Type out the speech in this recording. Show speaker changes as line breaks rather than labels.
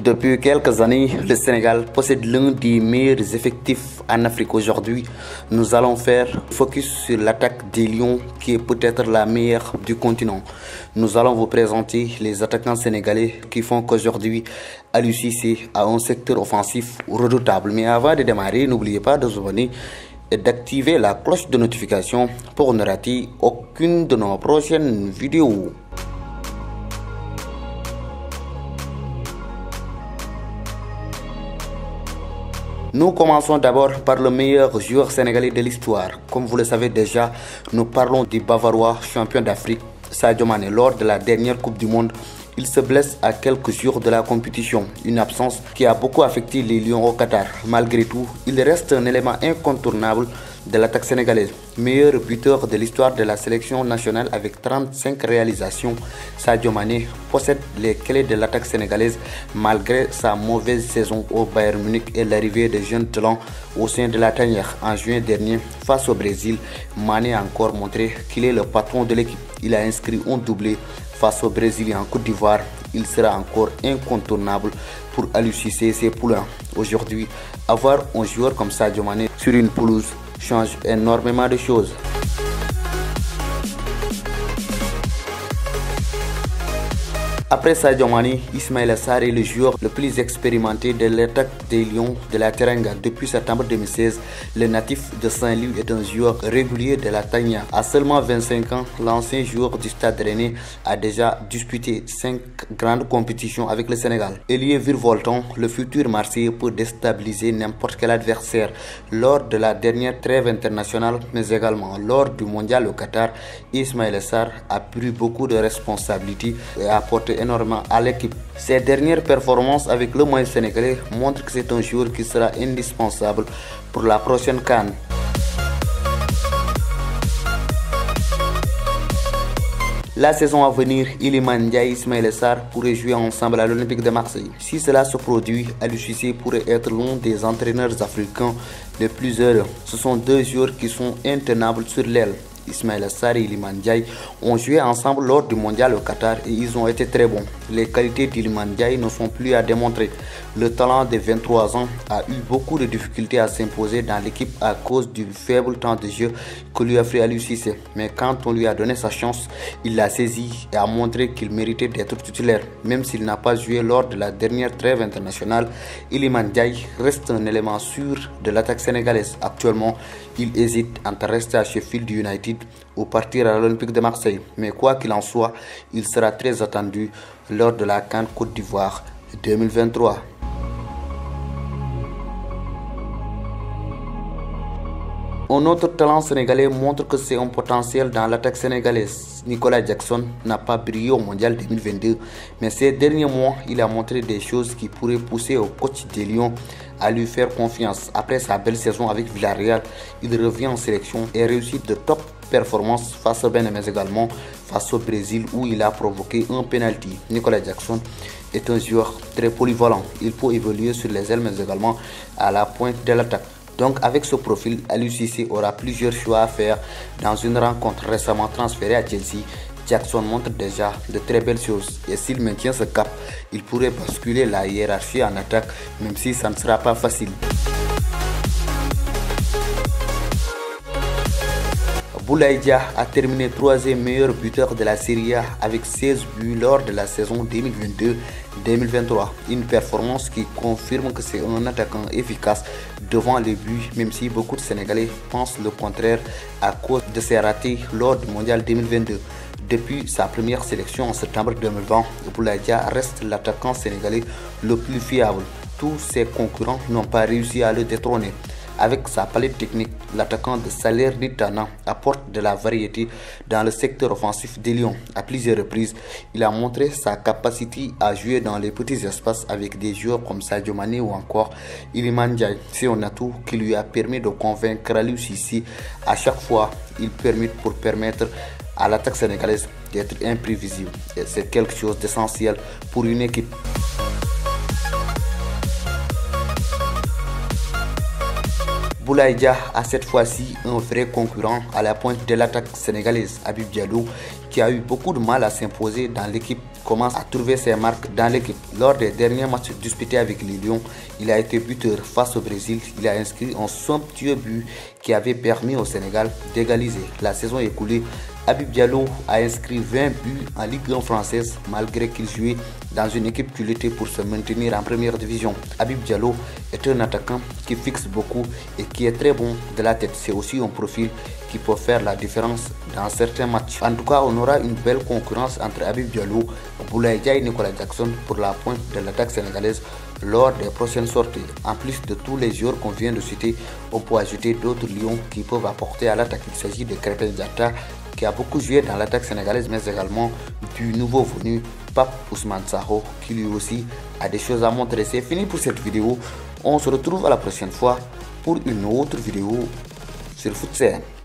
Depuis quelques années, le Sénégal possède l'un des meilleurs effectifs en Afrique. Aujourd'hui, nous allons faire focus sur l'attaque des Lions qui est peut-être la meilleure du continent. Nous allons vous présenter les attaquants sénégalais qui font qu'aujourd'hui, Aliou Cissé a un secteur offensif redoutable. Mais avant de démarrer, n'oubliez pas de vous abonner et d'activer la cloche de notification pour ne rater aucune de nos prochaines vidéos. Nous commençons d'abord par le meilleur joueur sénégalais de l'histoire. Comme vous le savez déjà, nous parlons du Bavarois champion d'Afrique, Sadio Mané. Lors de la dernière Coupe du Monde, il se blesse à quelques jours de la compétition, une absence qui a beaucoup affecté les Lions au Qatar. Malgré tout, il reste un élément incontournable de l'attaque sénégalaise. Meilleur buteur de l'histoire de la sélection nationale avec 35 réalisations, Sadio Mané possède les clés de l'attaque sénégalaise malgré sa mauvaise saison au Bayern Munich et l'arrivée de jeunes talents au sein de la tanière. En juin dernier, face au Brésil, Mané a encore montré qu'il est le patron de l'équipe. Il a inscrit un doublé face au Brésil et en Côte d'Ivoire. Il sera encore incontournable pour Aliou Cissé et ses poulains. Aujourd'hui, avoir un joueur comme Sadio Mané sur une pelouse change énormément de choses. Après Sadio Mané, Ismaïla Sarr est le joueur le plus expérimenté de l'attaque des Lions de la Teranga. Depuis septembre 2016, le natif de Saint-Louis est un joueur régulier de la Tania. À seulement 25 ans, l'ancien joueur du Stade Rennais a déjà disputé 5 grandes compétitions avec le Sénégal. Ailier virevoltant, le futur Marseillais peut déstabiliser n'importe quel adversaire lors de la dernière trêve internationale, mais également lors du mondial au Qatar. Ismaïla Sarr a pris beaucoup de responsabilités et a apporté énormément à l'équipe. Ses dernières performances avec le maillot sénégalais montrent que c'est un joueur qui sera indispensable pour la prochaine CAN. La saison à venir, Iliman Ndiaye et Ismaïla Sarr pourraient jouer ensemble à l'Olympique de Marseille. Si cela se produit, Aliou Cissé pourrait être l'un des entraîneurs africains les plus heureux. Ce sont deux joueurs qui sont intenables sur l'aile. Ismaïla Sarr et Iliman Ndiaye ont joué ensemble lors du mondial au Qatar et ils ont été très bons. Les qualités d'Iliman Ndiaye ne sont plus à démontrer. Le talent de 23 ans a eu beaucoup de difficultés à s'imposer dans l'équipe à cause du faible temps de jeu que lui a fait Aliou Cissé. Mais quand on lui a donné sa chance, il l'a saisi et a montré qu'il méritait d'être titulaire. Même s'il n'a pas joué lors de la dernière trêve internationale, Iliman Ndiaye reste un élément sûr de l'attaque sénégalaise. Actuellement, il hésite entre rester à Sheffield United ou partir à l'Olympique de Marseille. Mais quoi qu'il en soit, il sera très attendu lors de la CAN Côte d'Ivoire 2023. Un autre talent sénégalais montre que c'est un potentiel dans l'attaque sénégalaise. Nicolas Jackson n'a pas brillé au mondial 2022, mais ces derniers mois, il a montré des choses qui pourraient pousser au coach des Lions à lui faire confiance. Après sa belle saison avec Villarreal, il revient en sélection et réussit de top performances face au Bénin, mais également face au Brésil où il a provoqué un penalty. Nicolas Jackson est un joueur très polyvalent. Il peut évoluer sur les ailes, mais également à la pointe de l'attaque. Donc avec ce profil, Aliou Cissé aura plusieurs choix à faire. Dans une rencontre récemment transférée à Chelsea, Jackson montre déjà de très belles choses. Et s'il maintient ce cap, il pourrait basculer la hiérarchie en attaque, même si ça ne sera pas facile. Boulaye Dia a terminé 3e meilleur buteur de la Serie A avec 16 buts lors de la saison 2022-2023. Une performance qui confirme que c'est un attaquant efficace devant les buts, même si beaucoup de Sénégalais pensent le contraire à cause de ses ratés lors du mondial 2022. Depuis sa première sélection en septembre 2020, Boulaye Dia reste l'attaquant sénégalais le plus fiable. Tous ses concurrents n'ont pas réussi à le détrôner. Avec sa palette technique, l'attaquant de Salernitana apporte de la variété dans le secteur offensif des Lions. À plusieurs reprises, il a montré sa capacité à jouer dans les petits espaces avec des joueurs comme Sadio Mané ou encore Iliman Ndiaye. C'est un atout qui lui a permis de convaincre Aliou Cissé. À chaque fois, il permettre à l'attaque sénégalaise d'être imprévisible. Et c'est quelque chose d'essentiel pour une équipe. Boulaye Dia a cette fois-ci un vrai concurrent à la pointe de l'attaque sénégalaise. Habib Diallo, qui a eu beaucoup de mal à s'imposer dans l'équipe, commence à trouver ses marques dans l'équipe. Lors des derniers matchs disputés avec les Lions, il a été buteur face au Brésil. Il a inscrit un somptueux but qui avait permis au Sénégal d'égaliser. La saison écoulée, Habib Diallo a inscrit 20 buts en Ligue 1 française malgré qu'il jouait dans une équipe qui luttait pour se maintenir en première division. Habib Diallo est un attaquant qui fixe beaucoup et qui est très bon de la tête. C'est aussi un profil qui peut faire la différence dans certains matchs. En tout cas, on aura une belle concurrence entre Habib Diallo, Boulaye Dia et Nicolas Jackson pour la pointe de l'attaque sénégalaise lors des prochaines sorties. En plus de tous les joueurs qu'on vient de citer, on peut ajouter d'autres lions qui peuvent apporter à l'attaque. Il s'agit de Krépin Diatta, qui a beaucoup joué dans l'attaque sénégalaise, mais également du nouveau venu Pape Ousmane Sakho, qui lui aussi a des choses à montrer. C'est fini pour cette vidéo. On se retrouve à la prochaine fois pour une autre vidéo sur FootCN.